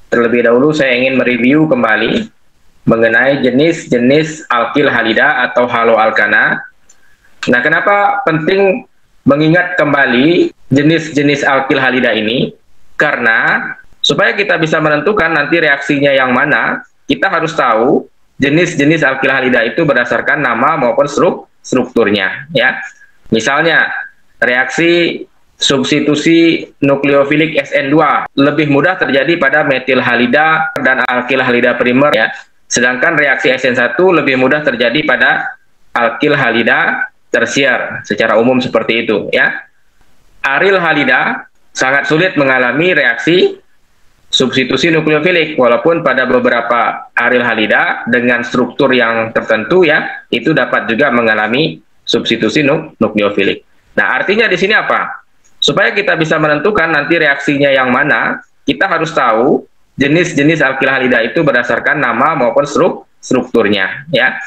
Terlebih dahulu saya ingin mereview kembali mengenai jenis-jenis alkil halida atau haloalkana. Nah, kenapa penting mengingat kembali jenis-jenis alkil halida ini? Karena supaya kita bisa menentukan nanti reaksinya yang mana, kita harus tahu jenis-jenis alkil halida itu berdasarkan nama maupun strukturnya, ya. Misalnya reaksi substitusi nukleofilik SN2 lebih mudah terjadi pada metil halida dan alkil halida primer, ya. Sedangkan reaksi SN1 lebih mudah terjadi pada alkil halida tersier secara umum seperti itu, ya. Aril halida sangat sulit mengalami reaksi substitusi nukleofilik, walaupun pada beberapa aril halida dengan struktur yang tertentu, ya, itu dapat juga mengalami substitusi nukleofilik. Nah, artinya di sini apa? Supaya kita bisa menentukan nanti reaksinya yang mana, kita harus tahu jenis-jenis alkil halida itu berdasarkan nama maupun strukturnya, ya.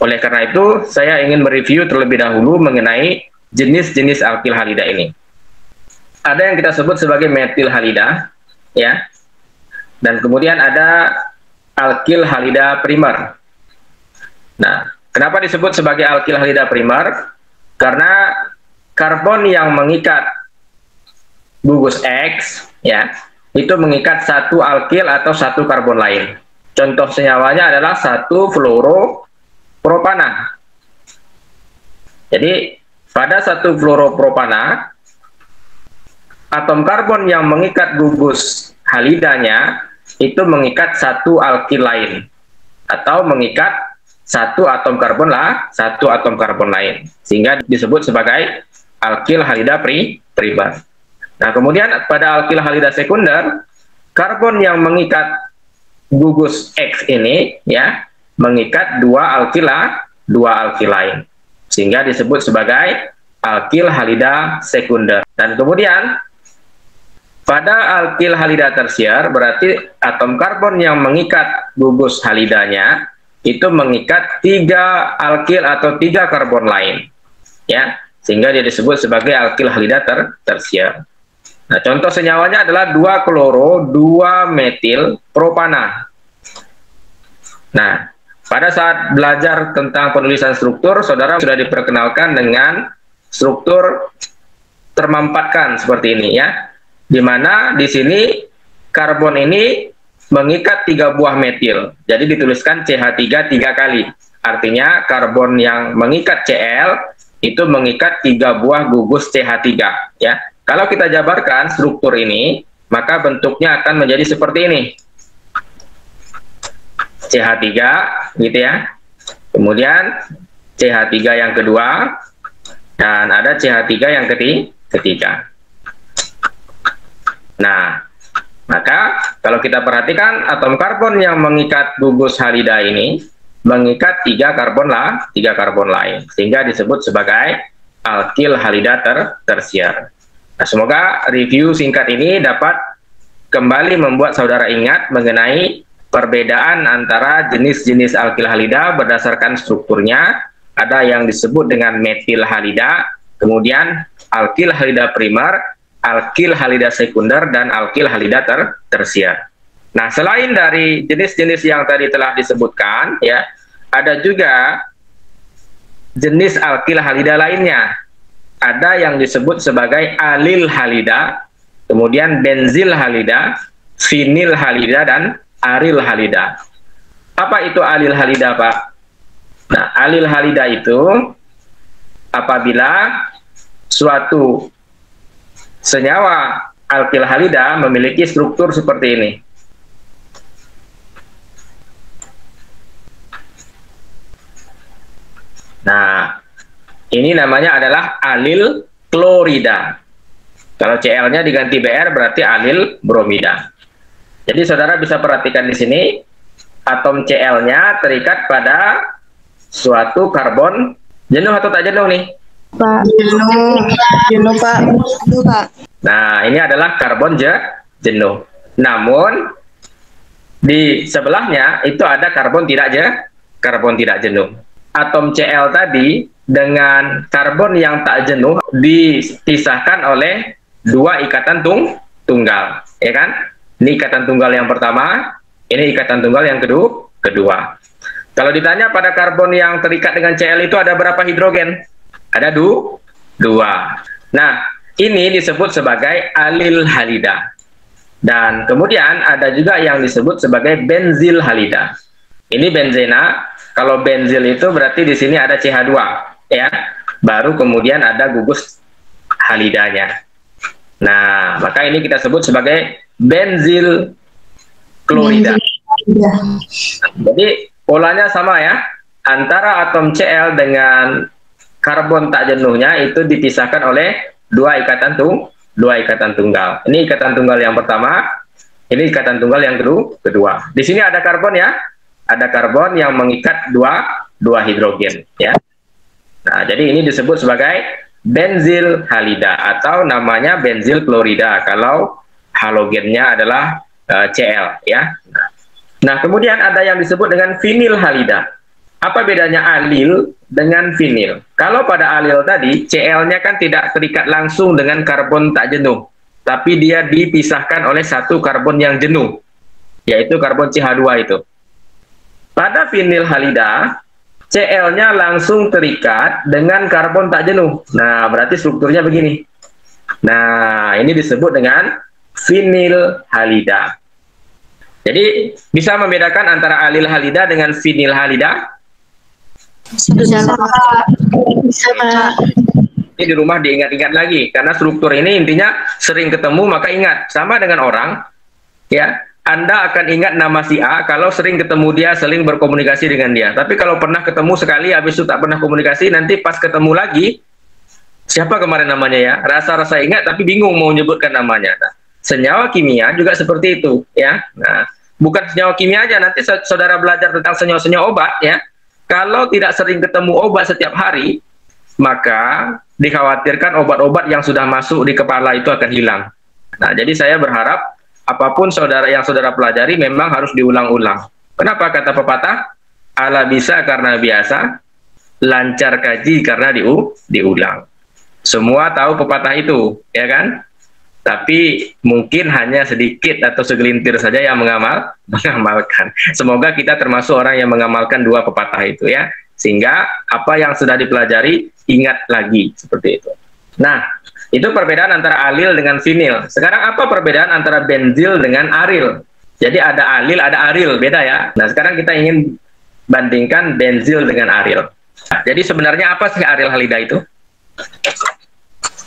Oleh karena itu, saya ingin mereview terlebih dahulu mengenai jenis-jenis alkil halida ini. Ada yang kita sebut sebagai metil halida, ya. Dan kemudian ada alkil halida primer. Nah, kenapa disebut sebagai alkil halida primer? Karena karbon yang mengikat gugus X, ya, itu mengikat satu alkil atau satu karbon lain. Contoh senyawanya adalah satu fluoropropana. Jadi pada satu fluoropropana, atom karbon yang mengikat gugus halidanya itu mengikat satu alkil lain atau mengikat satu atom karbon lain, sehingga disebut sebagai alkil halida primer. Nah, kemudian pada alkil halida sekunder, karbon yang mengikat gugus X ini, ya, mengikat dua alkil lain, sehingga disebut sebagai alkil halida sekunder. Dan kemudian pada alkil halida tersier, berarti atom karbon yang mengikat gugus halidanya itu mengikat tiga alkil atau tiga karbon lain, ya, sehingga dia disebut sebagai alkil halida tersier. Nah, contoh senyawanya adalah 2 kloro 2 metil propana. Nah, pada saat belajar tentang penulisan struktur, saudara sudah diperkenalkan dengan struktur termampatkan seperti ini, ya, di mana di sini karbon ini mengikat 3 buah metil, jadi dituliskan CH3 3 kali. Artinya karbon yang mengikat Cl itu mengikat 3 buah gugus CH3, ya. Kalau kita jabarkan struktur ini, maka bentuknya akan menjadi seperti ini. CH3 gitu, ya. Kemudian CH3 yang kedua dan ada CH3 yang ketiga. Nah, maka kalau kita perhatikan atom karbon yang mengikat gugus halida ini mengikat 3 karbon lain, sehingga disebut sebagai alkil halida tersier. Nah, semoga review singkat ini dapat kembali membuat saudara ingat mengenai perbedaan antara jenis-jenis alkil halida berdasarkan strukturnya. Ada yang disebut dengan metil halida, kemudian alkil halida primer, alkil halida sekunder, dan alkil halida tersier. Nah, selain dari jenis-jenis yang tadi telah disebutkan, ya, ada juga jenis alkil halida lainnya. Ada yang disebut sebagai alil halida, kemudian benzil halida, vinil halida, dan aril halida. Apa itu alil halida, Pak? Nah, alil halida itu apabila suatu senyawa alkil halida memiliki struktur seperti ini. Nah, ini namanya adalah alil klorida. Kalau Cl-nya diganti Br berarti alil bromida. Jadi saudara bisa perhatikan di sini atom Cl-nya terikat pada suatu karbon jenuh atau tak jenuh nih? Pak, jenuh Pak. Nah, ini adalah karbon jenuh. Namun di sebelahnya itu ada karbon tidak jenuh. Atom Cl tadi dengan karbon yang tak jenuh dipisahkan oleh 2 ikatan tunggal, ya kan? Ini ikatan tunggal yang pertama, ini ikatan tunggal yang kedua. Kalau ditanya pada karbon yang terikat dengan Cl itu ada berapa hidrogen? Ada dua. Nah, ini disebut sebagai alil halida. Dan kemudian ada juga yang disebut sebagai benzil halida. Ini benzena. Kalau benzil itu berarti di sini ada CH2, ya. Baru kemudian ada gugus halidanya. Nah, maka ini kita sebut sebagai benzil klorida. Jadi polanya sama ya, antara atom Cl dengan karbon tak jenuhnya itu dipisahkan oleh dua ikatan tunggal. Ini ikatan tunggal yang pertama, ini ikatan tunggal yang kedua. Di sini ada karbon ya, ada karbon yang mengikat dua hidrogen ya. Nah, jadi ini disebut sebagai benzil halida atau namanya benzil klorida kalau halogennya adalah Cl ya. Nah, kemudian ada yang disebut dengan vinil halida. Apa bedanya alil dengan vinil? Kalau pada alil tadi Cl-nya kan tidak terikat langsung dengan karbon tak jenuh, tapi dia dipisahkan oleh satu karbon yang jenuh, yaitu karbon CH2 itu. Pada vinil halida Cl-nya langsung terikat dengan karbon tak jenuh. Nah, berarti strukturnya begini. Nah, ini disebut dengan vinil halida. Jadi, bisa membedakan antara alil halida dengan vinil halida? Bisa, Pak. Bisa, Pak. Ini di rumah diingat-ingat lagi, karena struktur ini intinya sering ketemu, maka ingat. Sama dengan orang, ya. Anda akan ingat nama si A kalau sering ketemu dia, sering berkomunikasi dengan dia. Tapi kalau pernah ketemu sekali, habis itu tak pernah komunikasi, nanti pas ketemu lagi, siapa kemarin namanya ya? Rasa-rasa ingat, tapi bingung mau menyebutkan namanya. Nah, senyawa kimia juga seperti itu, ya. Nah, bukan senyawa kimia aja, nanti saudara belajar tentang senyawa-senyawa obat, ya. Kalau tidak sering ketemu obat setiap hari, maka dikhawatirkan obat-obat yang sudah masuk di kepala itu akan hilang. Nah, jadi saya berharap apapun yang saudara pelajari memang harus diulang-ulang. Kenapa kata pepatah? Ala bisa karena biasa, lancar kaji karena diulang. Semua tahu pepatah itu, ya kan? Tapi mungkin hanya sedikit atau segelintir saja yang mengamalkan. Semoga kita termasuk orang yang mengamalkan dua pepatah itu ya. Sehingga apa yang sudah dipelajari ingat lagi seperti itu. Nah, itu perbedaan antara alil dengan vinil. Sekarang apa perbedaan antara benzil dengan aril? Jadi ada alil, ada aril, beda ya. Nah, sekarang kita ingin bandingkan benzil dengan aril. Jadi sebenarnya apa sih aril halida itu?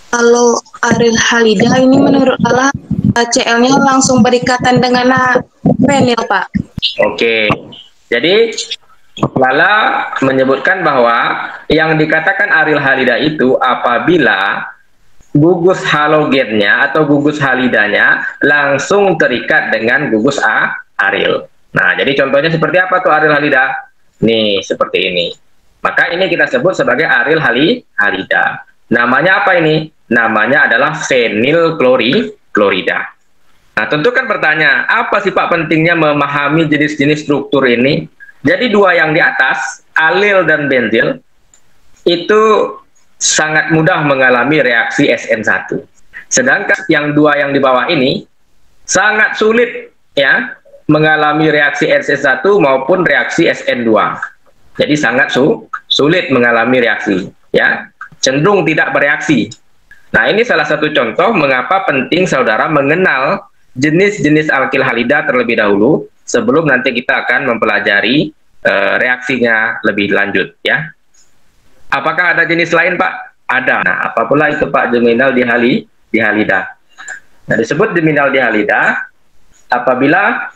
Kalau aril halida ini menurut Allah Cl-nya langsung berikatan dengan vinil, Pak. Oke. Jadi Lala menyebutkan bahwa yang dikatakan aril halida itu apabila gugus halogennya atau gugus halidanya langsung terikat dengan gugus aril. Nah, jadi contohnya seperti apa tuh aril halida? Nih, seperti ini. Maka ini kita sebut sebagai aril halida. Namanya apa ini? Namanya adalah fenil klorida. Nah, tentu kan bertanya, apa sih Pak pentingnya memahami jenis-jenis struktur ini? Jadi dua yang di atas, alil dan benzil, itu sangat mudah mengalami reaksi SN1. Sedangkan yang dua yang di bawah ini sangat sulit ya mengalami reaksi SN1 maupun reaksi SN2. Jadi sangat sulit mengalami reaksi ya, cenderung tidak bereaksi. Nah, ini salah satu contoh mengapa penting saudara mengenal jenis-jenis alkil halida terlebih dahulu sebelum nanti kita akan mempelajari reaksinya lebih lanjut ya. Apakah ada jenis lain, Pak? Ada. Nah, apapun itu Pak, geminal dihalida. Nah, disebut geminal dihalida apabila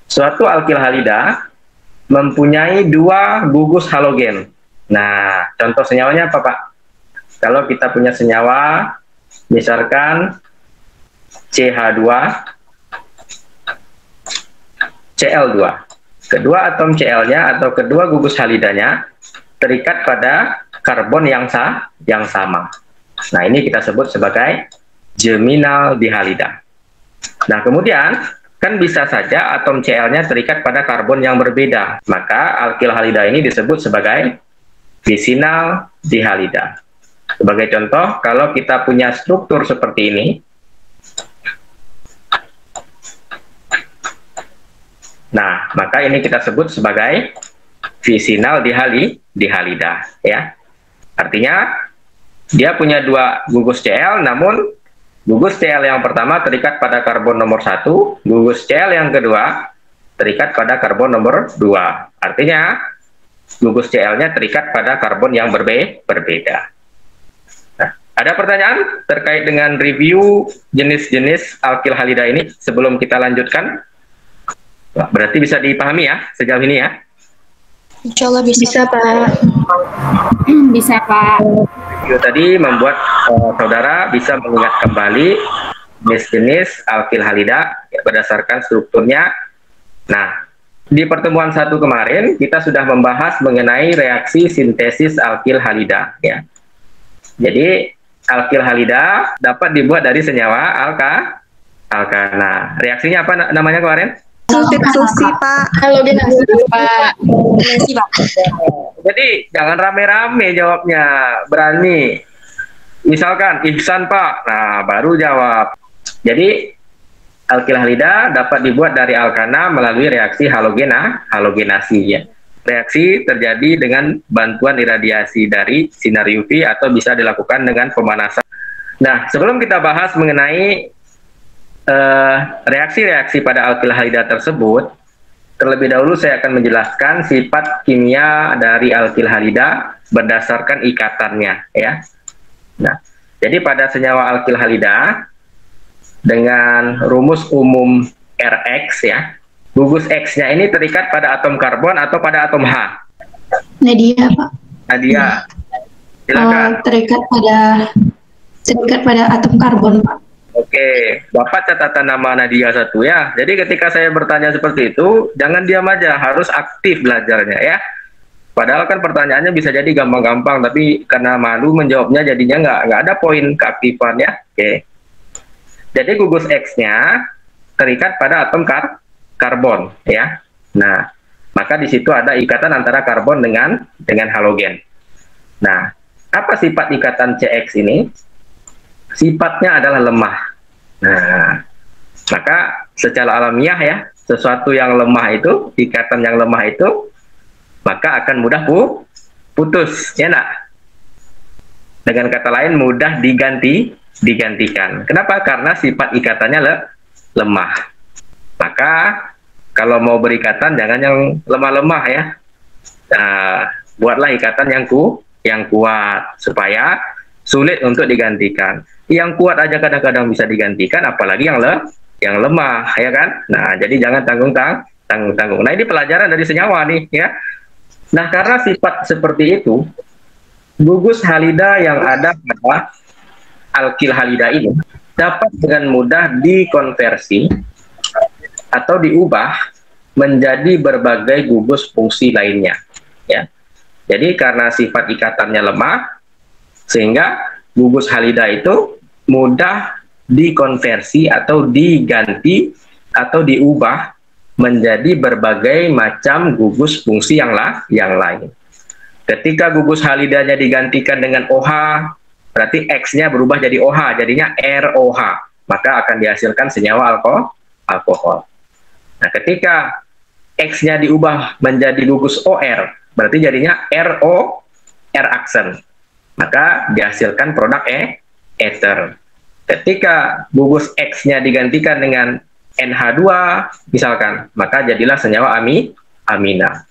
suatu alkil halida mempunyai dua gugus halogen. Nah, contoh senyawanya apa, Pak? Kalau kita punya senyawa, misalkan CH2, Cl2. Kedua atom Cl-nya atau kedua gugus halidanya terikat pada karbon yang sama. Nah, ini kita sebut sebagai geminal dihalida. Nah, kemudian kan bisa saja atom Cl-nya terikat pada karbon yang berbeda. Maka alkil halida ini disebut sebagai bisinal dihalida. Sebagai contoh, kalau kita punya struktur seperti ini, Nah, maka ini kita sebut sebagai visinal dihalida, ya. Artinya dia punya dua gugus Cl, namun gugus Cl yang pertama terikat pada karbon nomor 1, gugus Cl yang kedua terikat pada karbon nomor 2. Artinya gugus Cl-nya terikat pada karbon yang berbeda. Nah, ada pertanyaan terkait dengan review jenis-jenis alkil halida ini sebelum kita lanjutkan? Berarti bisa dipahami ya sejauh ini ya? Insya Allah bisa Pak. Bisa Pak. Video tadi membuat saudara bisa mengingat kembali jenis-jenis alkil halida ya, berdasarkan strukturnya. Nah, di pertemuan 1 kemarin kita sudah membahas mengenai reaksi sintesis alkil halida ya. Jadi alkil halida dapat dibuat dari senyawa alkana. Reaksinya apa namanya kemarin? Substitusi Pak. Halogenasi Pak. Halogenasi Pak. Jadi jangan rame-rame jawabnya, berani. Misalkan Ihsan Pak, nah baru jawab. Jadi alkil halida dapat dibuat dari alkana melalui reaksi halogenasi ya. Reaksi terjadi dengan bantuan iradiasi dari sinar UV atau bisa dilakukan dengan pemanasan. Nah, sebelum kita bahas mengenai reaksi-reaksi pada alkil halida tersebut, terlebih dahulu saya akan menjelaskan sifat kimia dari alkil halida berdasarkan ikatannya ya. Nah, jadi pada senyawa alkil halida dengan rumus umum Rx ya, gugus X-nya ini terikat pada atom karbon atau pada atom H? Nadia Pak. Nadia, silakan. Terikat pada atom karbon Pak. Oke, Bapak catatan nama Nadia 1 ya. Jadi ketika saya bertanya seperti itu, jangan diam aja, harus aktif belajarnya ya. Padahal kan pertanyaannya bisa jadi gampang-gampang, tapi karena malu menjawabnya jadinya nggak ada poin keaktifan ya. Oke. Jadi gugus X-nya terikat pada atom karbon ya. Nah, maka di situ ada ikatan antara karbon dengan halogen. Nah, apa sifat ikatan CX ini? Sifatnya adalah lemah. Nah, maka secara alamiah ya, sesuatu yang lemah itu, ikatan yang lemah itu, maka akan mudah putus, ya nak? Dengan kata lain mudah digantikan. Kenapa? Karena sifat ikatannya lemah. Maka kalau mau berikatan jangan yang lemah-lemah ya. Nah, buatlah ikatan yang kuat supaya sulit untuk digantikan. Yang kuat aja kadang-kadang bisa digantikan, apalagi yang lemah, ya kan? Nah, jadi jangan tanggung. Nah, ini pelajaran dari senyawa nih, ya. Nah, karena sifat seperti itu, gugus halida yang ada pada alkil halida ini dapat dengan mudah dikonversi atau diubah menjadi berbagai gugus fungsi lainnya, ya. Jadi karena sifat ikatannya lemah, sehingga gugus halida itu mudah dikonversi atau diganti atau diubah menjadi berbagai macam gugus fungsi yang lain. Ketika gugus halidanya digantikan dengan OH, berarti X-nya berubah jadi OH, jadinya ROH, maka akan dihasilkan senyawa alkohol. Nah, ketika X-nya diubah menjadi gugus OR, berarti jadinya RO, R-aksen, maka dihasilkan produk ether. Ketika gugus X-nya digantikan dengan NH2 misalkan, maka jadilah senyawa amina.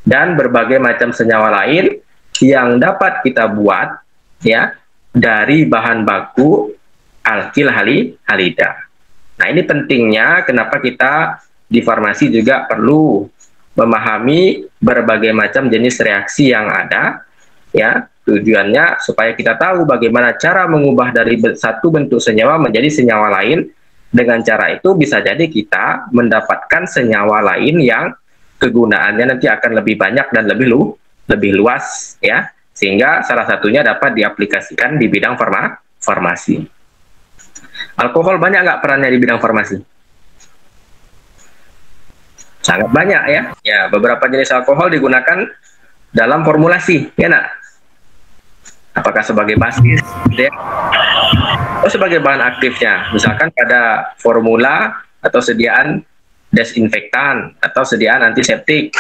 Dan berbagai macam senyawa lain yang dapat kita buat ya dari bahan baku alkil halida. Nah, ini pentingnya kenapa kita di farmasi juga perlu memahami berbagai macam jenis reaksi yang ada ya. Tujuannya supaya kita tahu bagaimana cara mengubah dari satu bentuk senyawa menjadi senyawa lain. Dengan cara itu bisa jadi kita mendapatkan senyawa lain yang kegunaannya nanti akan lebih banyak dan lebih luas ya. Sehingga salah satunya dapat diaplikasikan di bidang farmasi. Alkohol banyak nggak perannya di bidang farmasi? Sangat banyak ya. Ya, beberapa jenis alkohol digunakan dalam formulasi, ya nak? Apakah sebagai basis, gitu ya? Atau sebagai bahan aktifnya, misalkan pada formula atau sediaan desinfektan atau sediaan antiseptik.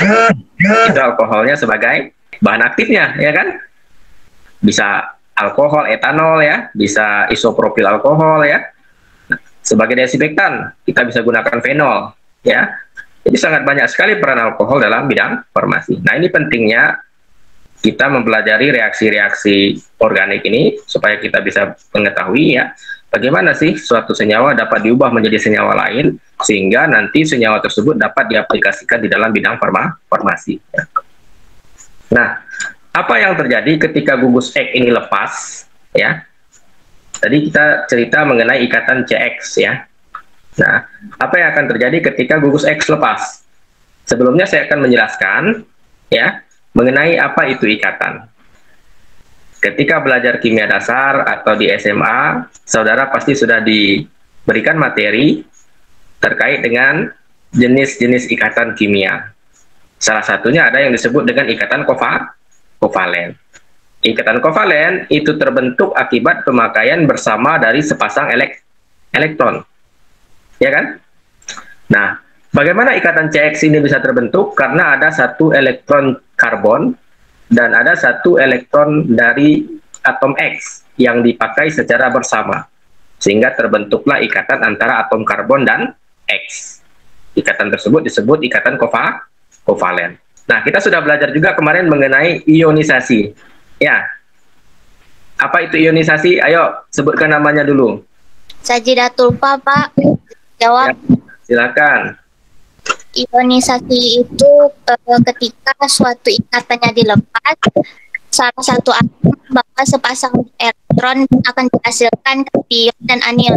Itu alkoholnya sebagai bahan aktifnya, ya kan? Bisa alkohol etanol ya, bisa isopropil alkohol ya. Sebagai desinfektan kita bisa gunakan fenol ya. Jadi sangat banyak sekali peran alkohol dalam bidang farmasi. Nah, ini pentingnya kita mempelajari reaksi-reaksi organik ini supaya kita bisa mengetahui ya bagaimana sih suatu senyawa dapat diubah menjadi senyawa lain sehingga nanti senyawa tersebut dapat diaplikasikan di dalam bidang farmasi. Ya. Nah, apa yang terjadi ketika gugus X ini lepas? Ya, tadi kita cerita mengenai ikatan CX ya. Nah, apa yang akan terjadi ketika gugus X lepas? Sebelumnya saya akan menjelaskan ya mengenai apa itu ikatan. Ketika belajar kimia dasar atau di SMA, saudara pasti sudah diberikan materi terkait dengan jenis-jenis ikatan kimia. Salah satunya ada yang disebut dengan ikatan kovalen. Ikatan kovalen itu terbentuk akibat pemakaian bersama dari sepasang elektron. Ya kan? Nah, bagaimana ikatan CX ini bisa terbentuk? Karena ada satu elektron karbon dan ada satu elektron dari atom X yang dipakai secara bersama, sehingga terbentuklah ikatan antara atom karbon dan X. Ikatan tersebut disebut ikatan kovalen. Nah, kita sudah belajar juga kemarin mengenai ionisasi. Ya, apa itu ionisasi? Ayo, sebutkan namanya dulu. Sajidatul Fa, Pak. Jawab. Ya, silakan. Ionisasi itu ketika suatu ikatannya dilepas, salah satu atom membawa sepasang elektron akan dihasilkan kation dan anion.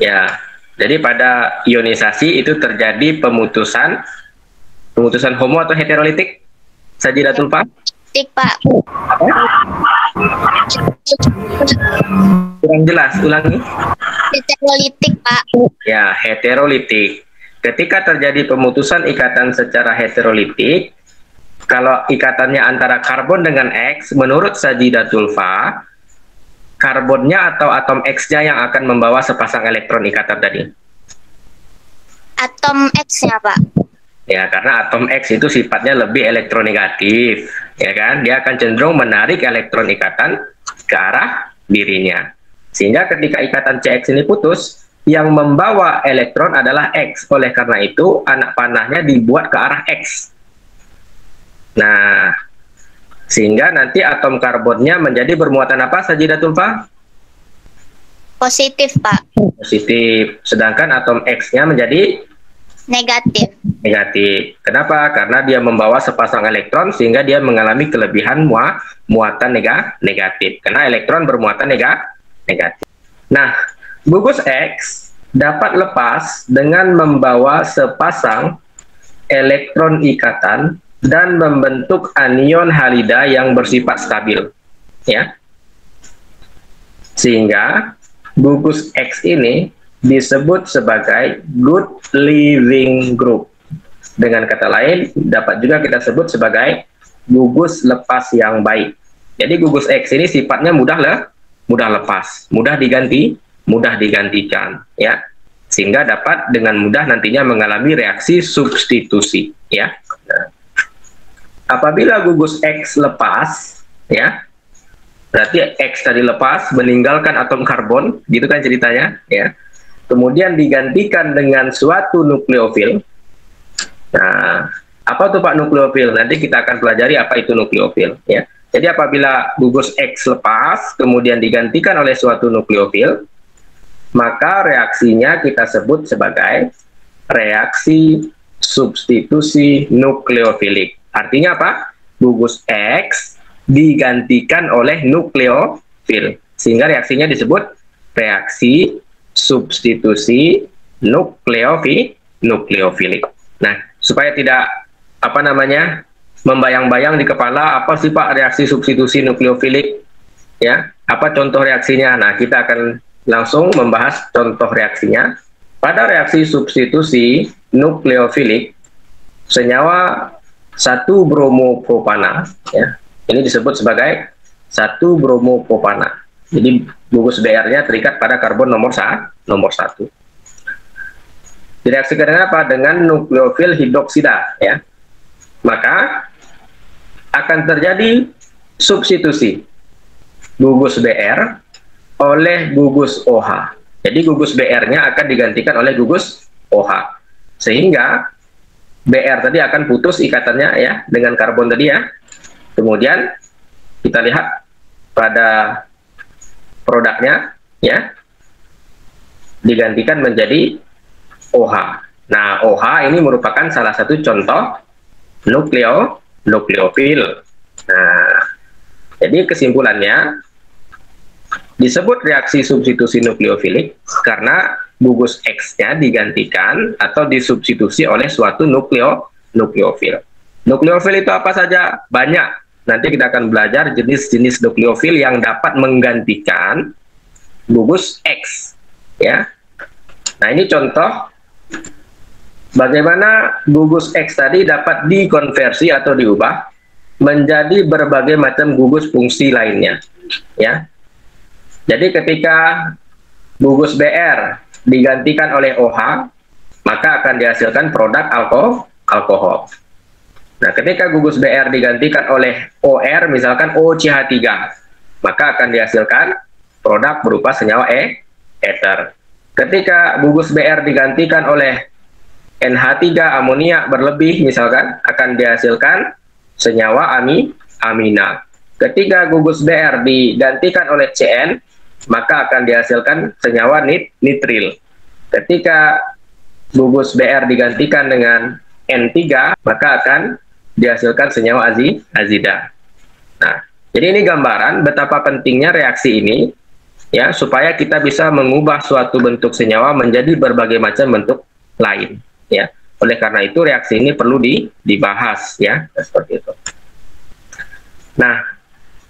Ya, jadi pada ionisasi itu terjadi pemutusan homo atau heterolitik. Sajidatul Fa? Tik, Pak. Kurang jelas, ulangi. Heterolitik, Pak. Ya, heterolitik. Ketika terjadi pemutusan ikatan secara heterolitik, kalau ikatannya antara karbon dengan X, menurut Sajidatul Fa, karbonnya atau atom X-nya yang akan membawa sepasang elektron ikatan tadi? Atom X-nya, Pak. Ya, karena atom X itu sifatnya lebih elektronegatif, ya kan? Dia akan cenderung menarik elektron ikatan ke arah dirinya. Sehingga ketika ikatan CX ini putus, yang membawa elektron adalah X. Oleh karena itu, anak panahnya dibuat ke arah X. Nah, sehingga nanti atom karbonnya menjadi bermuatan apa, Sajidatul Fa? Positif, Pak. Positif. Sedangkan atom X-nya menjadi Negatif. negatif. Kenapa? Karena dia membawa sepasang elektron sehingga dia mengalami kelebihan muatan negatif. Karena elektron bermuatan negatif. Nah, gugus X dapat lepas dengan membawa sepasang elektron ikatan dan membentuk anion halida yang bersifat stabil. Ya. Sehingga gugus X ini disebut sebagai good living group. Dengan kata lain, dapat juga kita sebut sebagai gugus lepas yang baik. Jadi gugus X ini sifatnya mudah lepas, mudah digantikan, ya, sehingga dapat dengan mudah nantinya mengalami reaksi substitusi, ya. Nah, apabila gugus X lepas, ya, berarti X tadi lepas meninggalkan atom karbon, gitu kan ceritanya, ya. Kemudian digantikan dengan suatu nukleofil. Nah, apa tuh Pak nukleofil? Nanti kita akan pelajari apa itu nukleofil, ya. Jadi apabila gugus X lepas, kemudian digantikan oleh suatu nukleofil, maka reaksinya kita sebut sebagai reaksi substitusi nukleofilik. Artinya apa? Gugus X digantikan oleh nukleofil, sehingga reaksinya disebut reaksi substitusi nukleofilik. Nah, supaya tidak membayang-bayang di kepala, apa sih Pak reaksi substitusi nukleofilik? Ya, apa contoh reaksinya? Nah, kita akan langsung membahas contoh reaksinya. Pada reaksi substitusi nukleofilik, senyawa 1-bromopropana, ya, ini disebut sebagai 1-bromopropana. Jadi gugus Br-nya terikat pada karbon nomor 1. Direaksikan dengan apa? Dengan nukleofil hidroksida, ya. Maka akan terjadi substitusi gugus BR oleh gugus OH. Jadi gugus BR-nya akan digantikan oleh gugus OH. Sehingga BR tadi akan putus ikatannya ya dengan karbon tadi ya. Kemudian kita lihat pada produknya ya digantikan menjadi OH. Nah, OH ini merupakan salah satu contoh nukleofil. Nah, jadi kesimpulannya disebut reaksi substitusi nukleofilik karena gugus X-nya digantikan atau disubstitusi oleh suatu nukleofil. Nukleofil itu apa saja? Banyak. Nanti kita akan belajar jenis-jenis nukleofil yang dapat menggantikan gugus X. Ya. Nah, ini contoh bagaimana gugus X tadi dapat dikonversi atau diubah menjadi berbagai macam gugus fungsi lainnya. Ya. Jadi ketika gugus BR digantikan oleh OH, maka akan dihasilkan produk alkohol. Nah, ketika gugus BR digantikan oleh OR, misalkan OCH3, maka akan dihasilkan produk berupa senyawa ether. Ketika gugus BR digantikan oleh NH3 amonia berlebih, misalkan, akan dihasilkan senyawa amina. Ketika gugus BR digantikan oleh CN, maka akan dihasilkan senyawa nitril. Ketika gugus BR digantikan dengan N3, maka akan dihasilkan senyawa azida. Nah, jadi ini gambaran betapa pentingnya reaksi ini, ya, supaya kita bisa mengubah suatu bentuk senyawa menjadi berbagai macam bentuk lain, ya. Oleh karena itu reaksi ini perlu dibahas, ya, seperti itu. Nah,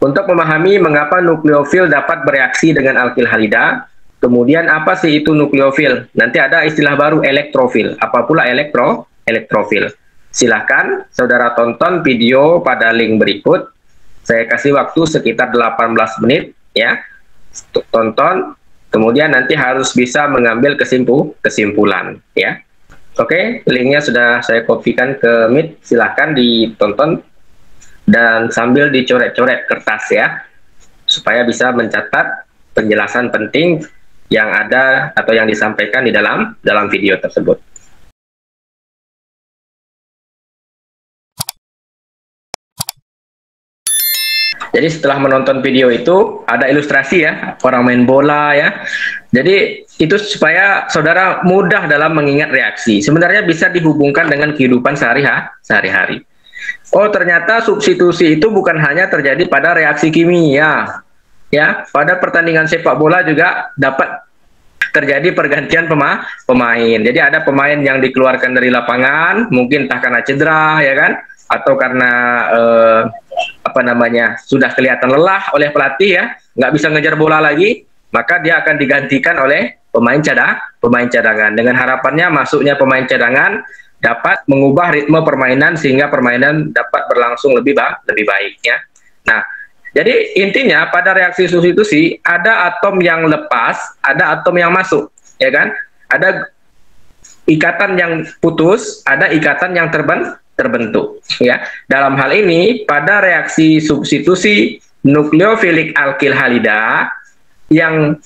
untuk memahami mengapa nukleofil dapat bereaksi dengan alkil halida, kemudian apa sih itu nukleofil? Nanti ada istilah baru elektrofil. Apa pula elektrofil? Silahkan saudara tonton video pada link berikut. Saya kasih waktu sekitar 18 menit, ya. Tonton, kemudian nanti harus bisa mengambil kesimpulan, ya. Oke, linknya sudah saya kopikan ke Meet. Silahkan ditonton dan sambil dicoret-coret kertas ya, supaya bisa mencatat penjelasan penting yang ada atau yang disampaikan di dalam video tersebut. Jadi setelah menonton video itu ada ilustrasi ya, orang main bola ya. Jadi itu supaya saudara mudah dalam mengingat reaksi. Sebenarnya bisa dihubungkan dengan kehidupan sehari-hari. Oh, ternyata substitusi itu bukan hanya terjadi pada reaksi kimia, ya. Pada pertandingan sepak bola juga dapat terjadi pergantian pemain. Jadi ada pemain yang dikeluarkan dari lapangan, mungkin entah karena cedera, ya kan, atau karena sudah kelihatan lelah oleh pelatih ya, nggak bisa ngejar bola lagi, maka dia akan digantikan oleh pemain cadangan. Dengan harapannya masuknya pemain cadangan dapat mengubah ritme permainan sehingga permainan dapat berlangsung lebih baik ya. Nah, jadi intinya pada reaksi substitusi ada atom yang lepas, ada atom yang masuk, ya kan? Ada ikatan yang putus, ada ikatan yang terbentuk, ya. Dalam hal ini pada reaksi substitusi nukleofilik alkil halida yang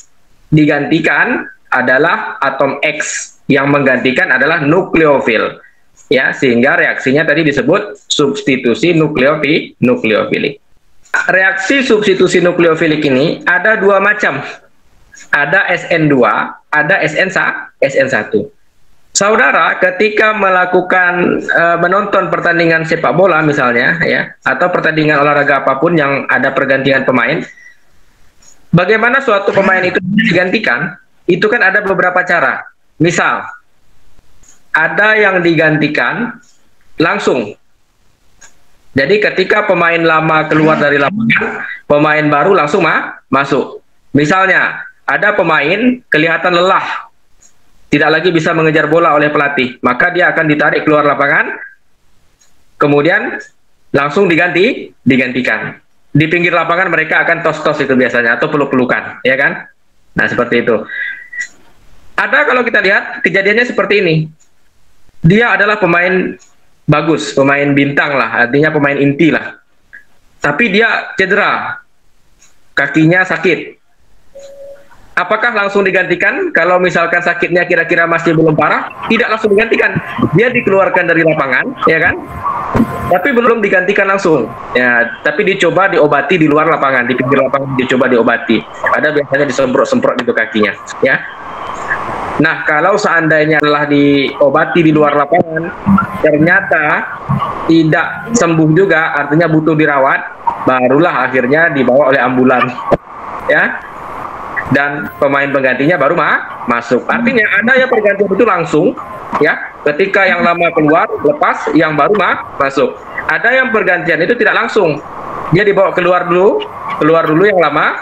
digantikan adalah atom X, yang menggantikan adalah nukleofil. Ya, sehingga reaksinya tadi disebut substitusi nukleofilik. Reaksi substitusi nukleofilik ini ada dua macam. Ada SN2, ada SN1. Saudara ketika melakukan menonton pertandingan sepak bola misalnya ya, atau pertandingan olahraga apapun yang ada pergantian pemain, bagaimana suatu pemain itu digantikan? Itu kan ada beberapa cara. Misal ada yang digantikan langsung. Jadi ketika pemain lama keluar dari lapangan, pemain baru langsung masuk. Misalnya, ada pemain kelihatan lelah, tidak lagi bisa mengejar bola oleh pelatih, maka dia akan ditarik keluar lapangan, kemudian langsung digantikan. Di pinggir lapangan mereka akan tos-tos itu biasanya, atau peluk-pelukan, ya kan? Nah, seperti itu. Ada kalau kita lihat kejadiannya seperti ini. dia adalah pemain bagus, pemain bintang lah, artinya pemain inti lah. Tapi dia cedera, kakinya sakit. Apakah langsung digantikan? Kalau misalkan sakitnya kira-kira masih belum parah, tidak langsung digantikan. Dia dikeluarkan dari lapangan, ya kan? Tapi belum digantikan langsung. Ya, tapi dicoba diobati di luar lapangan, di pinggir lapangan dicoba diobati. Ada biasanya disemprot-semprot gitu kakinya, ya. Nah, kalau seandainya telah diobati di luar lapangan, ternyata tidak sembuh juga, artinya butuh dirawat, barulah akhirnya dibawa oleh ambulan, ya. Dan pemain penggantinya baru masuk. Artinya ada yang pergantian itu langsung, ya. Ketika yang lama keluar, lepas, yang baru masuk. Ada yang pergantian itu tidak langsung. Dia dibawa keluar dulu yang lama,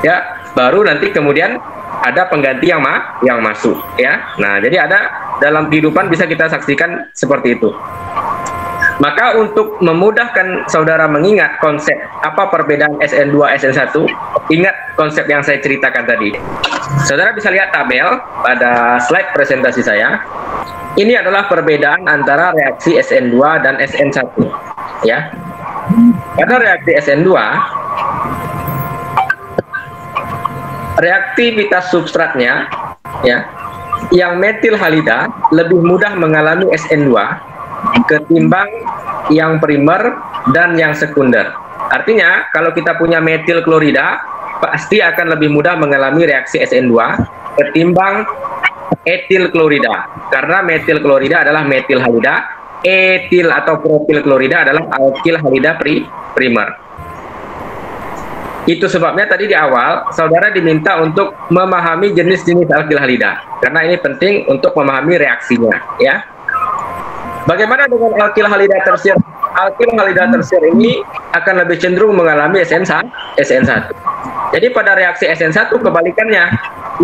ya. Baru nanti kemudian ada pengganti yang masuk, ya. Nah, jadi ada dalam kehidupan bisa kita saksikan seperti itu. Maka untuk memudahkan saudara mengingat konsep apa perbedaan SN2 SN1, ingat konsep yang saya ceritakan tadi. Saudara bisa lihat tabel pada slide presentasi saya. Ini adalah perbedaan antara reaksi SN2 dan SN1, ya. Pada reaksi SN2, reaktivitas substratnya, ya, yang metil halida lebih mudah mengalami SN2 ketimbang yang primer dan yang sekunder. Artinya kalau kita punya metil klorida pasti akan lebih mudah mengalami reaksi SN2 ketimbang etil klorida, karena metil klorida adalah metil halida, etil atau propil klorida adalah alkil halida primer. Itu sebabnya tadi di awal saudara diminta untuk memahami jenis-jenis alkil halida, karena ini penting untuk memahami reaksinya, ya. Bagaimana dengan alkil halida tersier? Alkil halida tersier ini akan lebih cenderung mengalami SN1. Jadi pada reaksi SN1 kebalikannya,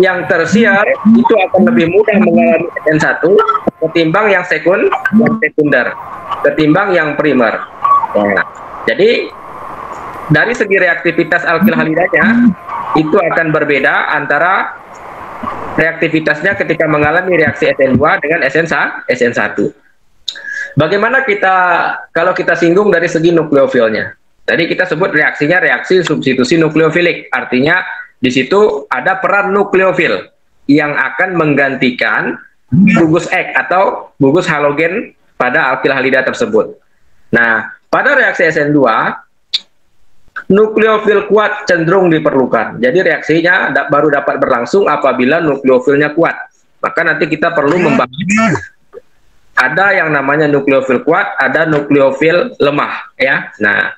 yang tersier itu akan lebih mudah mengalami SN1 ketimbang yang sekunder, ketimbang yang primer. Nah, jadi dari segi reaktivitas alkil halidanya itu akan berbeda antara reaktivitasnya ketika mengalami reaksi SN2 dengan SN1. Bagaimana kalau kita singgung dari segi nukleofilnya? Tadi kita sebut reaksinya reaksi substitusi nukleofilik, artinya di situ ada peran nukleofil yang akan menggantikan gugus X atau gugus halogen pada alkil halida tersebut. Nah, pada reaksi SN2 nukleofil kuat cenderung diperlukan. Jadi reaksinya baru dapat berlangsung apabila nukleofilnya kuat. Maka nanti kita perlu membahas ada yang namanya nukleofil kuat, ada nukleofil lemah, ya. Nah,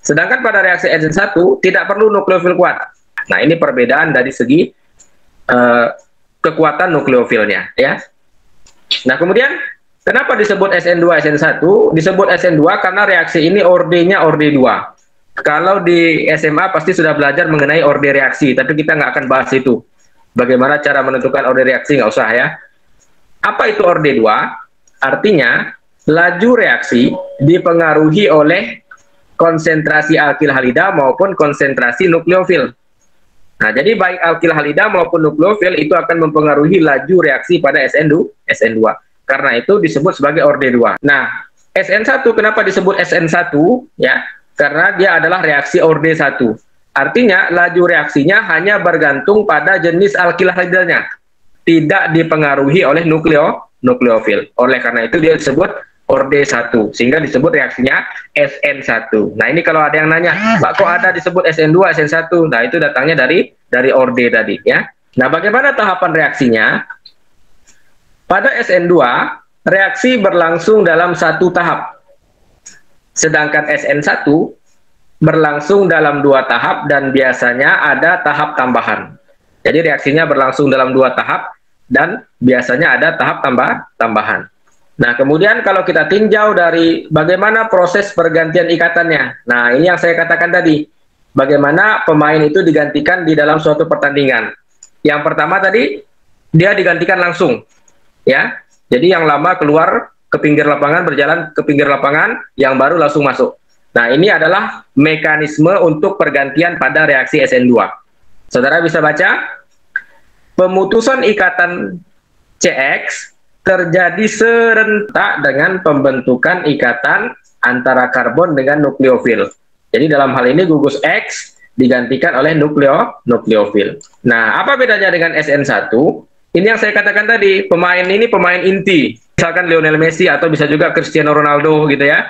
sedangkan pada reaksi SN1 tidak perlu nukleofil kuat. Nah, ini perbedaan dari segi kekuatan nukleofilnya, ya. Nah, kemudian kenapa disebut SN2 SN1? Disebut SN2 karena reaksi ini orde-nya orde 2. Kalau di SMA pasti sudah belajar mengenai orde reaksi, tapi kita nggak akan bahas itu. Bagaimana cara menentukan orde reaksi, nggak usah, ya. Apa itu orde 2? Artinya, laju reaksi dipengaruhi oleh konsentrasi alkil halida maupun konsentrasi nukleofil. Nah, jadi baik alkil halida maupun nukleofil itu akan mempengaruhi laju reaksi pada SN2. Karena itu disebut sebagai orde 2. Nah, SN1 kenapa disebut SN1? Ya, karena dia adalah reaksi orde 1. Artinya, laju reaksinya hanya bergantung pada jenis alkil halidanya. Tidak dipengaruhi oleh nukleofil. Oleh karena itu dia disebut orde 1, sehingga disebut reaksinya SN1. Nah, ini kalau ada yang nanya, Pak, kok ada disebut SN2, SN1? Nah, itu datangnya dari orde tadi, ya. Nah, bagaimana tahapan reaksinya? Pada SN2, reaksi berlangsung dalam satu tahap. Sedangkan SN1 berlangsung dalam 2 tahap dan biasanya ada tahap tambahan. Jadi reaksinya berlangsung dalam 2 tahap dan biasanya ada tahap tambahan. Nah, kemudian kalau kita tinjau dari bagaimana proses pergantian ikatannya. Nah, ini yang saya katakan tadi. Bagaimana pemain itu digantikan di dalam suatu pertandingan. Yang pertama tadi, dia digantikan langsung. Ya, jadi yang lama keluar ke pinggir lapangan, berjalan ke pinggir lapangan, yang baru langsung masuk. Nah, ini adalah mekanisme untuk pergantian pada reaksi SN2. Saudara bisa baca, pemutusan ikatan CX terjadi serentak dengan pembentukan ikatan antara karbon dengan nukleofil. Jadi dalam hal ini gugus X digantikan oleh nukleofil. Nah, apa bedanya dengan SN1? Ini yang saya katakan tadi, pemain ini pemain inti. Misalkan Lionel Messi atau bisa juga Cristiano Ronaldo gitu ya.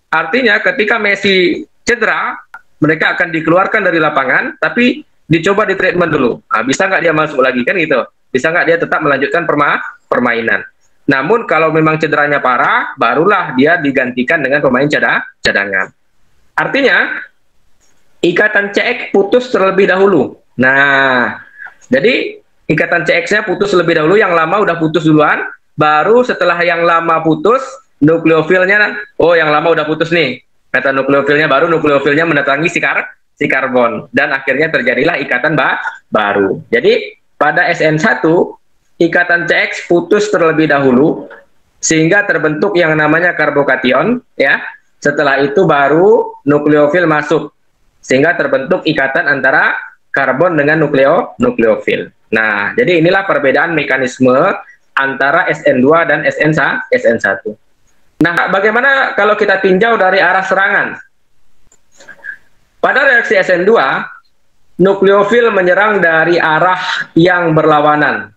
Artinya ketika Messi cedera, mereka akan dikeluarkan dari lapangan, tapi dicoba di treatment dulu. Nah, bisa nggak dia masuk lagi kan gitu? Bisa nggak dia tetap melanjutkan permainan? Namun kalau memang cederanya parah, barulah dia digantikan dengan pemain cadangan. Artinya, ikatan CX putus terlebih dahulu. Nah, jadi ikatan CX-nya putus terlebih dahulu, yang lama udah putus duluan, baru setelah yang lama putus, nukleofilnya, oh yang lama udah putus nih, kata nukleofilnya, baru nukleofilnya mendatangi si karbon, dan akhirnya terjadilah ikatan baru. Jadi, pada SN1, ikatan CX putus terlebih dahulu sehingga terbentuk yang namanya karbokation ya. Setelah itu baru nukleofil masuk sehingga terbentuk ikatan antara karbon dengan nukleofil. Nah, jadi inilah perbedaan mekanisme antara SN2 dan SN1. Nah, bagaimana kalau kita tinjau dari arah serangan? Pada reaksi SN2, nukleofil menyerang dari arah yang berlawanan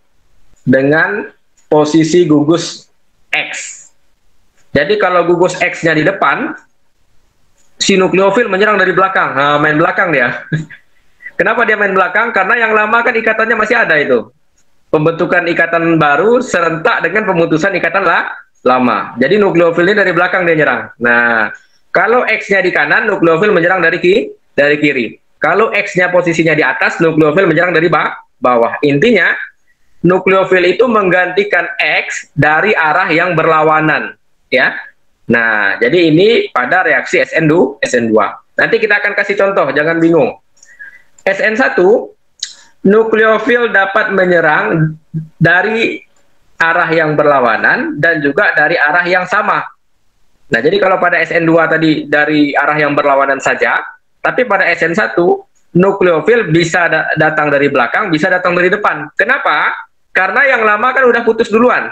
dengan posisi gugus X. Jadi kalau gugus X-nya di depan, si nukleofil menyerang dari belakang. Nah, main belakang dia. Kenapa dia main belakang? Karena yang lama kan ikatannya masih ada itu. Pembentukan ikatan baru serentak dengan pemutusan ikatan lama. Jadi nukleofil ini dari belakang dia nyerang. Nah, kalau X-nya di kanan, nukleofil menyerang dari kiri. Kalau X-nya posisinya di atas, nukleofil menyerang dari bawah. Intinya, nukleofil itu menggantikan X dari arah yang berlawanan, ya. Nah, jadi ini pada reaksi SN2. Nanti kita akan kasih contoh, jangan bingung. SN1, nukleofil dapat menyerang dari arah yang berlawanan dan juga dari arah yang sama. Nah, jadi kalau pada SN2 tadi dari arah yang berlawanan saja, tapi pada SN1, nukleofil bisa datang dari belakang, bisa datang dari depan. Kenapa? Karena yang lama kan udah putus duluan,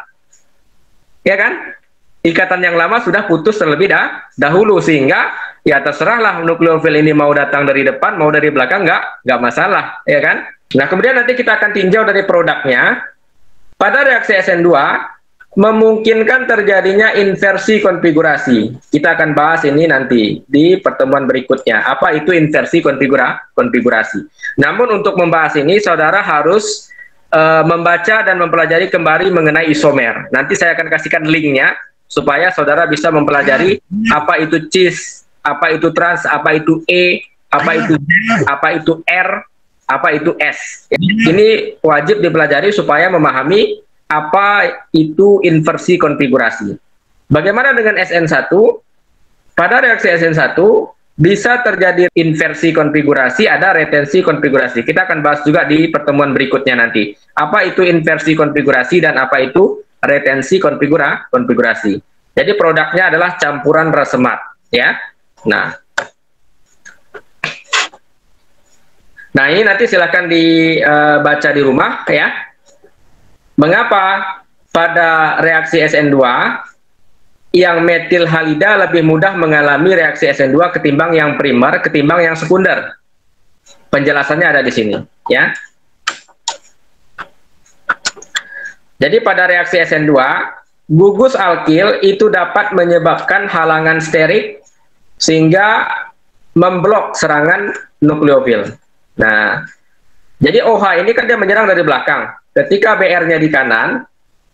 ya kan? Ikatan yang lama sudah putus terlebih dahulu, sehingga ya terserahlah nukleofil ini mau datang dari depan, mau dari belakang, nggak masalah, ya kan? Nah, kemudian nanti kita akan tinjau dari produknya. Pada reaksi SN2, memungkinkan terjadinya inversi konfigurasi. Kita akan bahas ini nanti di pertemuan berikutnya. Apa itu inversi konfigurasi? Namun untuk membahas ini, saudara harus membaca dan mempelajari kembali mengenai isomer. Nanti saya akan kasihkan linknya supaya saudara bisa mempelajari apa itu cis, apa itu trans, apa itu E, apa itu Z, apa itu R, apa itu S. Ini wajib dipelajari supaya memahami apa itu inversi konfigurasi. Bagaimana dengan SN1? Pada reaksi SN1 bisa terjadi inversi konfigurasi, ada retensi konfigurasi. Kita akan bahas juga di pertemuan berikutnya nanti. Apa itu inversi konfigurasi dan apa itu retensi konfigurasi. Jadi produknya adalah campuran racemate, ya. Nah, ini nanti silakan dibaca di rumah, ya. Mengapa pada reaksi SN2 yang metil halida lebih mudah mengalami reaksi SN2 ketimbang yang primer, ketimbang yang sekunder? Penjelasannya ada di sini, ya. Jadi pada reaksi SN2, gugus alkil itu dapat menyebabkan halangan sterik sehingga memblok serangan nukleofil. Nah, jadi OH ini kan dia menyerang dari belakang. Ketika BR-nya di kanan,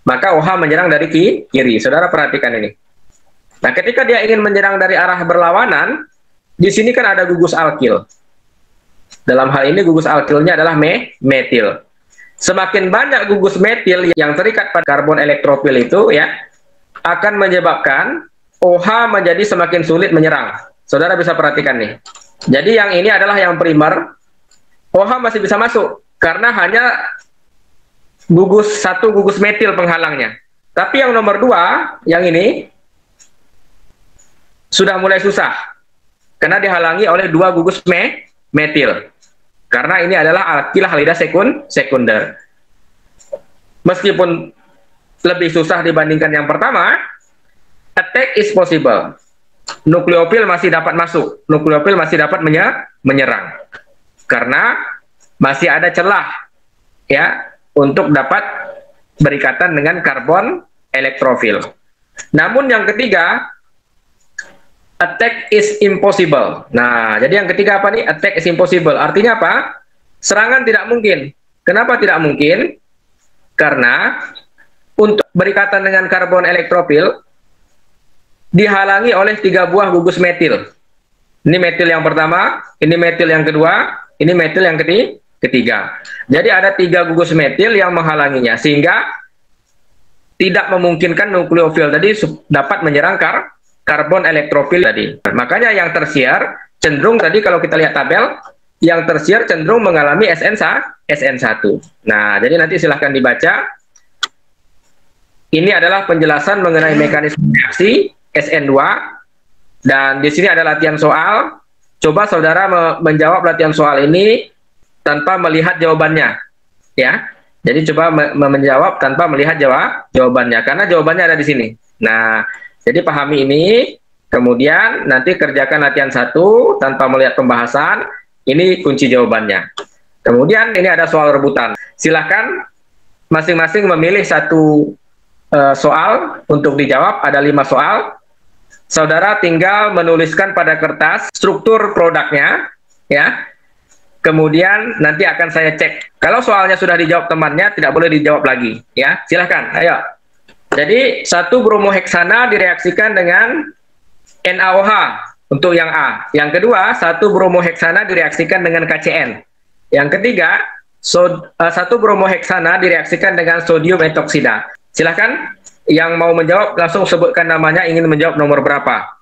maka OH menyerang dari kiri. Saudara perhatikan ini. Nah, ketika dia ingin menyerang dari arah berlawanan, di sini kan ada gugus alkil. Dalam hal ini gugus alkilnya adalah metil. Semakin banyak gugus metil yang terikat pada karbon elektropil itu, ya, akan menyebabkan OH menjadi semakin sulit menyerang. Saudara bisa perhatikan nih. Jadi yang ini adalah yang primer. OH masih bisa masuk karena hanya satu gugus metil penghalangnya. Tapi yang nomor 2, yang ini sudah mulai susah karena dihalangi oleh 2 gugus metil. Karena ini adalah alkil halida sekunder. Meskipun lebih susah dibandingkan yang pertama, attack is possible. Nukleofil masih dapat masuk, nukleofil masih dapat menyerang. Karena masih ada celah ya untuk dapat berikatan dengan karbon elektrofil. Namun yang ketiga, attack is impossible. Nah, jadi yang ketiga apa nih? Attack is impossible. Artinya apa? Serangan tidak mungkin. Kenapa tidak mungkin? Karena untuk berikatan dengan karbon elektrofil dihalangi oleh 3 buah gugus metil. Ini metil yang pertama, ini metil yang kedua, ini metil yang ketiga. Jadi ada 3 gugus metil yang menghalanginya, sehingga tidak memungkinkan nukleofil tadi dapat menyerang karbon elektrofil tadi. Makanya yang tersier cenderung tadi kalau kita lihat tabel, yang tersier cenderung mengalami SN1. Nah, jadi nanti silahkan dibaca. Ini adalah penjelasan mengenai mekanisme reaksi SN2, dan di sini ada latihan soal. Coba saudara menjawab latihan soal ini tanpa melihat jawabannya, ya. Jadi coba menjawab tanpa melihat jawabannya, karena jawabannya ada di sini. Nah, jadi pahami ini, kemudian nanti kerjakan latihan 1 tanpa melihat pembahasan. Ini kunci jawabannya. Kemudian ini ada soal rebutan. Silakan masing-masing memilih 1 soal untuk dijawab. Ada 5 soal. Saudara tinggal menuliskan pada kertas struktur produknya, ya. Kemudian nanti akan saya cek. Kalau soalnya sudah dijawab temannya, tidak boleh dijawab lagi, ya. Silahkan, ayo. Jadi 1 bromoheksana direaksikan dengan NaOH untuk yang A. Yang kedua, 1 bromoheksana direaksikan dengan KCN. Yang ketiga, 1 bromoheksana direaksikan dengan sodium etoksida. Silahkan. Yang mau menjawab langsung sebutkan namanya, ingin menjawab nomor berapa.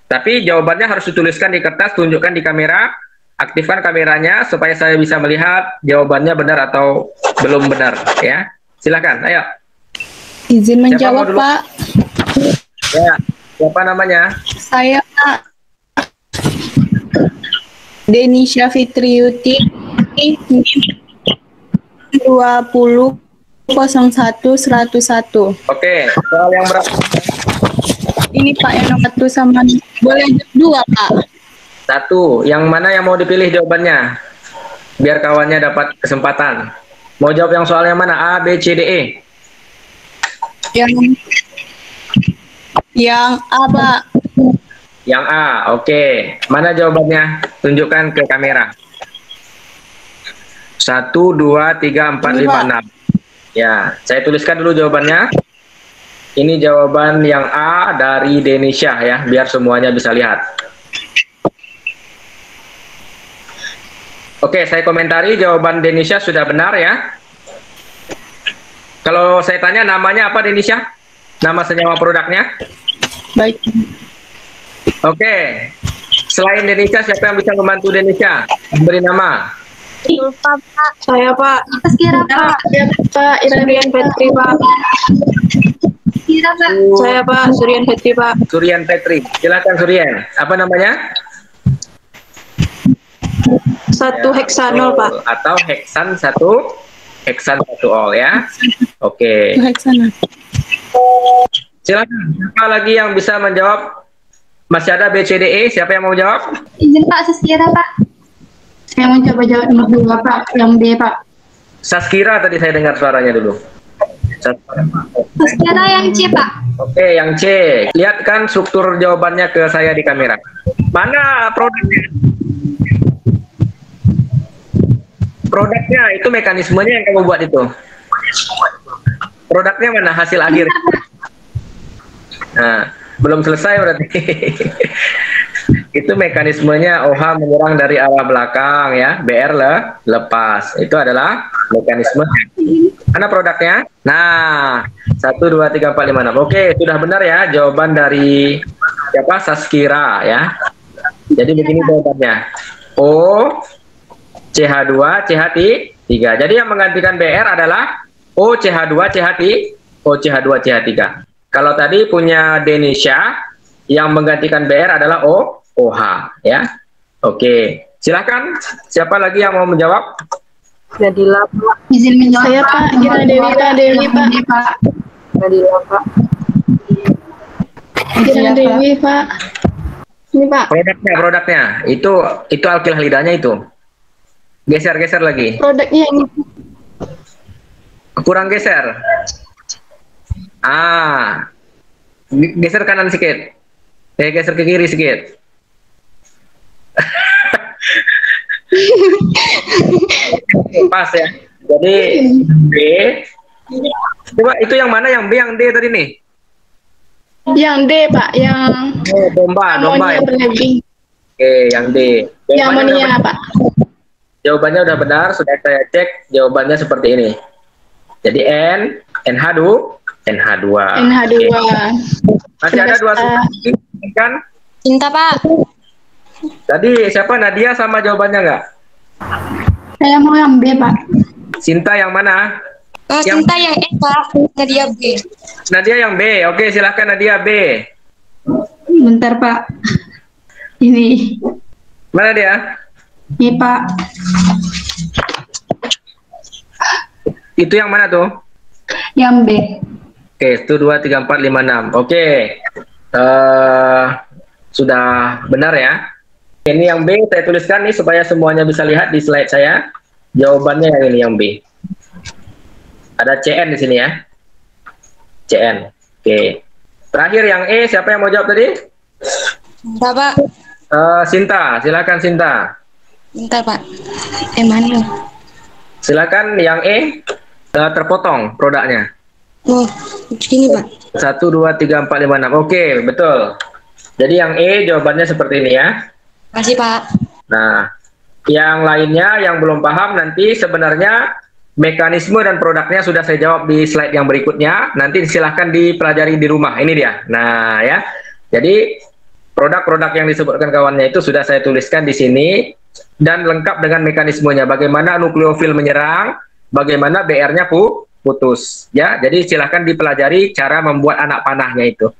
Tapi jawabannya harus dituliskan di kertas, tunjukkan di kamera, aktifkan kameranya supaya saya bisa melihat jawabannya benar atau belum benar, ya. Silakan, ayo. Izin menjawab, Pak. Ya, siapa namanya? Saya, Pak. Denisha Fitriuti, 20 01 101. Oke, soal yang berapa? Ini Pak yang nomor 1 sama boleh 2, Pak. 1, yang mana yang mau dipilih jawabannya? Biar kawannya dapat kesempatan. Mau jawab yang soal yang mana? A, B, C, D, E? Yang A, Pak. Yang A, oke. Mana jawabannya? Tunjukkan ke kamera. 1, 2, 3, 4, 5, 6. Ya, saya tuliskan dulu jawabannya. Ini jawaban yang A dari Denisha, ya, biar semuanya bisa lihat. Oke, saya komentari jawaban Denisha sudah benar, ya. Kalau saya tanya namanya apa Denisha? Nama senyawa produknya? Baik. Oke. Selain Denisha, siapa yang bisa membantu Denisha? Beri nama. Lupa, Pak. Saya, Pak. Kira, Pak. Pak, Suryan Petri, Pak. Kira, Pak. Saya, Pak, Suryan Petri, Pak. Suryan Petri. Silakan Suryan. Apa namanya? 1 heksanol, Pak. Atau heksan 1 ol, ya. Oke. Heksana. Silakan. Siapa lagi yang bisa menjawab? Masih ada B, C, D, E. Siapa yang mau jawab? Izin, Pak. Saskira, Pak. Saya mau coba jawab nomor 2, Pak. Yang B, Pak. Saskira tadi saya dengar suaranya dulu. Saskira yang C, Pak. Oke, yang C. Lihatkan struktur jawabannya ke saya di kamera. Mana produknya? Produknya itu mekanismenya yang kamu buat itu. Produknya mana? Hasil akhir. Nah, belum selesai berarti. Itu mekanismenya OH menyerang dari arah belakang, ya. BR lepas. Itu adalah mekanisme. Mana produknya? Nah, 1, 2, 3, 4, 5, 6. Oke, sudah benar ya jawaban dari siapa? Saskira, ya. Jadi begini jawabannya. O CH2 CH3. Jadi yang menggantikan BR adalah O CH2 CH3 CH3. Kalau tadi punya Denisha, yang menggantikan BR adalah OH, ya. Oke, silakan. Siapa lagi yang mau menjawab? Jadilah, Pak. Izin menjawab, Saya, Pak. Gina Dewi, Pak. Dewi, Pak. Pak. Nadia, Pak. Jangan review, Pak. Ini, Pak. Produknya itu alkil halidanya itu. Geser lagi. Produknya ini. Kurang geser. Geser kanan sedikit. Geser ke kiri sedikit. Pas ya. Jadi B. Coba itu yang mana, yang B yang D tadi nih? Yang D, Pak. Yang Domba amonia ya. berlebih. Oke, yang D. Yang amonia, Pak. Jawabannya udah benar, sudah saya cek. Jawabannya seperti ini. Jadi NH2. NH2. Masih ada dua kan? Cinta, Pak. Tadi siapa, Nadia sama jawabannya nggak? Saya mau yang B, Pak. Sinta yang mana? Cinta yang E, Pak. Nadia B. Nadia yang B. Oke, silahkan Nadia B. Bentar, Pak. Ini. Mana dia? Ini, Pak. Itu yang mana tuh? Yang B. Oke, itu 2, 3, 4, 5, 6. Oke. Sudah benar ya. Ini yang B saya tuliskan nih supaya semuanya bisa lihat di slide saya. Jawabannya yang ini, yang B. Ada CN di sini ya. CN. Oke. Terakhir yang E, siapa yang mau jawab tadi? Cinta, Pak. Sinta, silakan Sinta. Bentar, Pak. Mana? Silakan yang E, terpotong produknya. Oh, begini, Pak. 1, 2, 3, 4, 5, 6. Oke, betul. Jadi yang E jawabannya seperti ini ya. Makasih, Pak. Nah, yang lainnya yang belum paham nanti sebenarnya mekanisme dan produknya sudah saya jawab di slide yang berikutnya. Nanti silahkan dipelajari di rumah. Ini dia. Nah, ya. Jadi produk-produk yang disebutkan kawannya itu sudah saya tuliskan di sini dan lengkap dengan mekanismenya. Bagaimana nukleofil menyerang, bagaimana BR-nya putus. Ya, jadi silahkan dipelajari cara membuat anak panahnya itu.